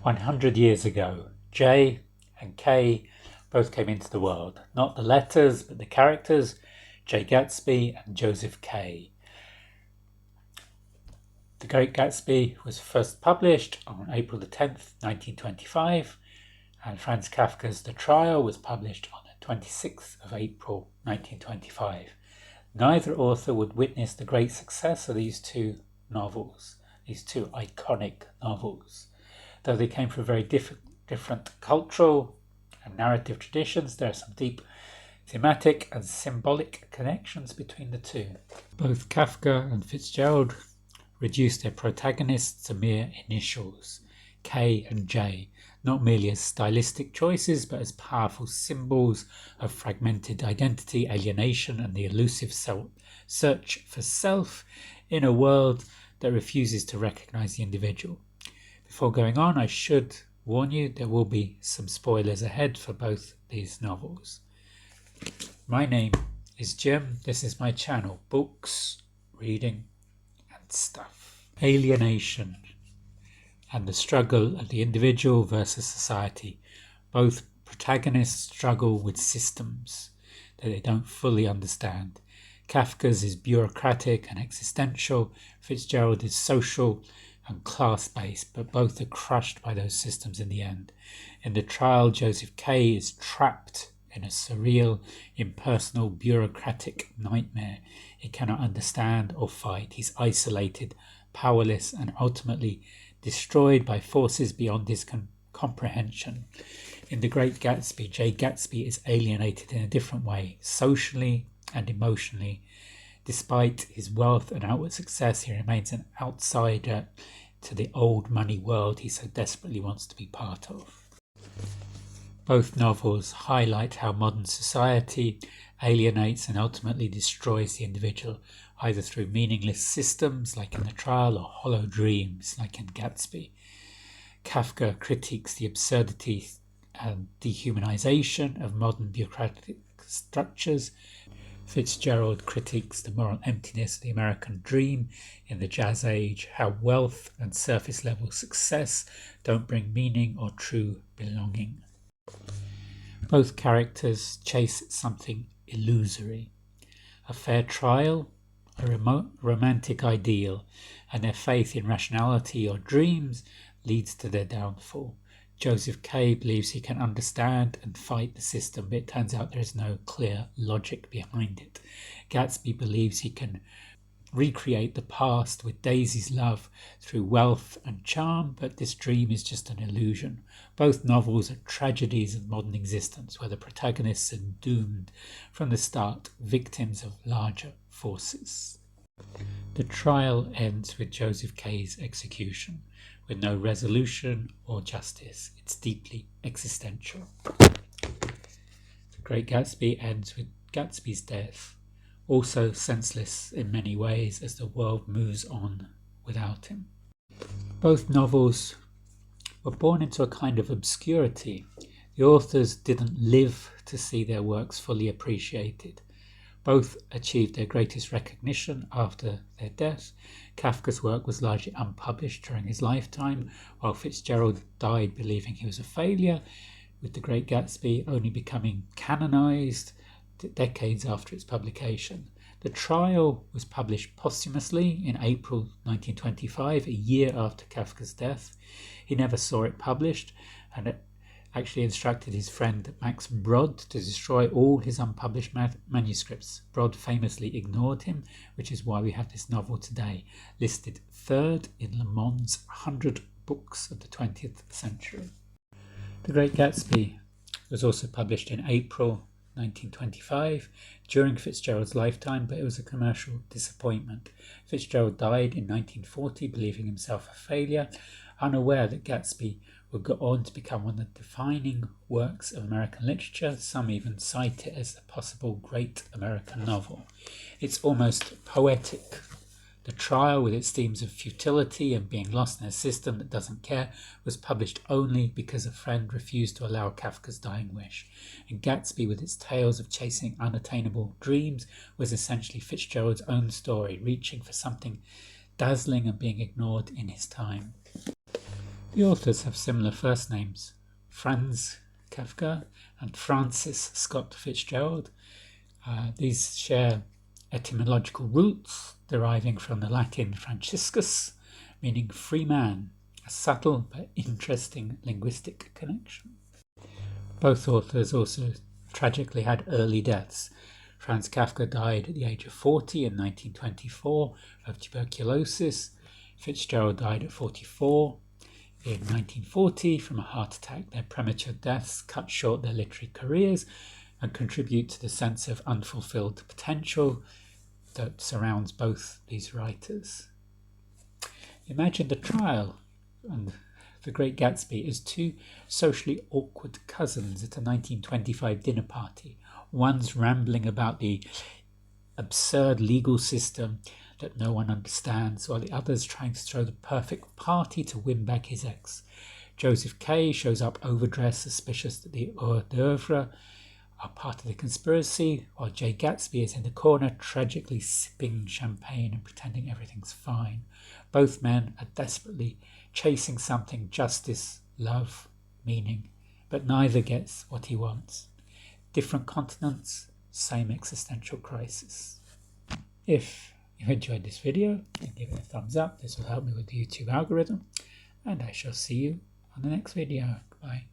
100 years ago, J and K both came into the world. Not the letters, but the characters, J. Gatsby and Joseph K. The Great Gatsby was first published on April the 10th, 1925, and Franz Kafka's The Trial was published on the 26th of April, 1925. Neither author would witness the great success of these two novels, these two iconic novels. Though they came from very different cultural and narrative traditions, there are some deep thematic and symbolic connections between the two. Both Kafka and Fitzgerald reduced their protagonists to mere initials, K and J, not merely as stylistic choices, but as powerful symbols of fragmented identity, alienation, and the elusive search for self in a world that refuses to recognize the individual. Before going on, I should warn you there will be some spoilers ahead for both these novels. My name is Jim. This is my channel, Books, Reading and Stuff. Alienation and the struggle of the individual versus society. Both protagonists struggle with systems that they don't fully understand. Kafka's is bureaucratic and existential. Fitzgerald is social and class-based, but both are crushed by those systems in the end. In The Trial, Joseph K. is trapped in a surreal, impersonal, bureaucratic nightmare. He cannot understand or fight. He's isolated, powerless, and ultimately destroyed by forces beyond his comprehension. In The Great Gatsby, J. Gatsby is alienated in a different way, socially and emotionally. Despite his wealth and outward success, he remains an outsider to the old money world he so desperately wants to be part of. Both novels highlight how modern society alienates and ultimately destroys the individual, either through meaningless systems like in The Trial or hollow dreams like in Gatsby. Kafka critiques the absurdity and dehumanization of modern bureaucratic structures. Fitzgerald critiques the moral emptiness of the American dream in the Jazz Age, how wealth and surface-level success don't bring meaning or true belonging. Both characters chase something illusory, a fair trial, a remote romantic ideal, and their faith in rationality or dreams leads to their downfall. Joseph K. believes he can understand and fight the system, but it turns out there is no clear logic behind it. Gatsby believes he can recreate the past with Daisy's love through wealth and charm, but this dream is just an illusion. Both novels are tragedies of modern existence, where the protagonists are doomed from the start, victims of larger forces. The Trial ends with Joseph K.'s execution, with no resolution or justice. It's deeply existential. The Great Gatsby ends with Gatsby's death, also senseless in many ways as the world moves on without him. Both novels were born into a kind of obscurity. The authors didn't live to see their works fully appreciated. Both achieved their greatest recognition after their death. Kafka's work was largely unpublished during his lifetime, while Fitzgerald died believing he was a failure, with The Great Gatsby only becoming canonized decades after its publication. The Trial was published posthumously in April 1925, a year after Kafka's death. He never saw it published, and it actually instructed his friend Max Brod to destroy all his unpublished manuscripts. Brod famously ignored him, which is why we have this novel today, listed third in Le Monde's 100 books of the 20th century. The Great Gatsby was also published in April 1925 during Fitzgerald's lifetime, but it was a commercial disappointment. Fitzgerald died in 1940, believing himself a failure, unaware that Gatsby would go on to become one of the defining works of American literature. Some even cite it as the possible great American novel. It's almost poetic. The Trial, with its themes of futility and being lost in a system that doesn't care, was published only because a friend refused to allow Kafka's dying wish. And Gatsby, with its tales of chasing unattainable dreams, was essentially Fitzgerald's own story, reaching for something dazzling and being ignored in his time. The authors have similar first names, Franz Kafka and Francis Scott Fitzgerald. These share etymological roots deriving from the Latin Franciscus, meaning free man, a subtle but interesting linguistic connection. Both authors also tragically had early deaths. Franz Kafka died at the age of 40 in 1924 of tuberculosis. Fitzgerald died at 44 in 1940 from a heart attack. Their premature deaths cut short their literary careers and contribute to the sense of unfulfilled potential that surrounds both these writers. Imagine the trial and The Great Gatsby as two socially awkward cousins at a 1925 dinner party. One's rambling about the absurd legal system that no one understands, while the other's trying to throw the perfect party to win back his ex. Joseph K. shows up overdressed, suspicious that the hors d'oeuvre are part of the conspiracy, while J. Gatsby is in the corner, tragically sipping champagne and pretending everything's fine. Both men are desperately chasing something: justice, love, meaning, but neither gets what he wants. Different continents, same existential crisis. If you enjoyed this video, then give it a thumbs up. This will help me with the YouTube algorithm, and I shall see you on the next video. Goodbye.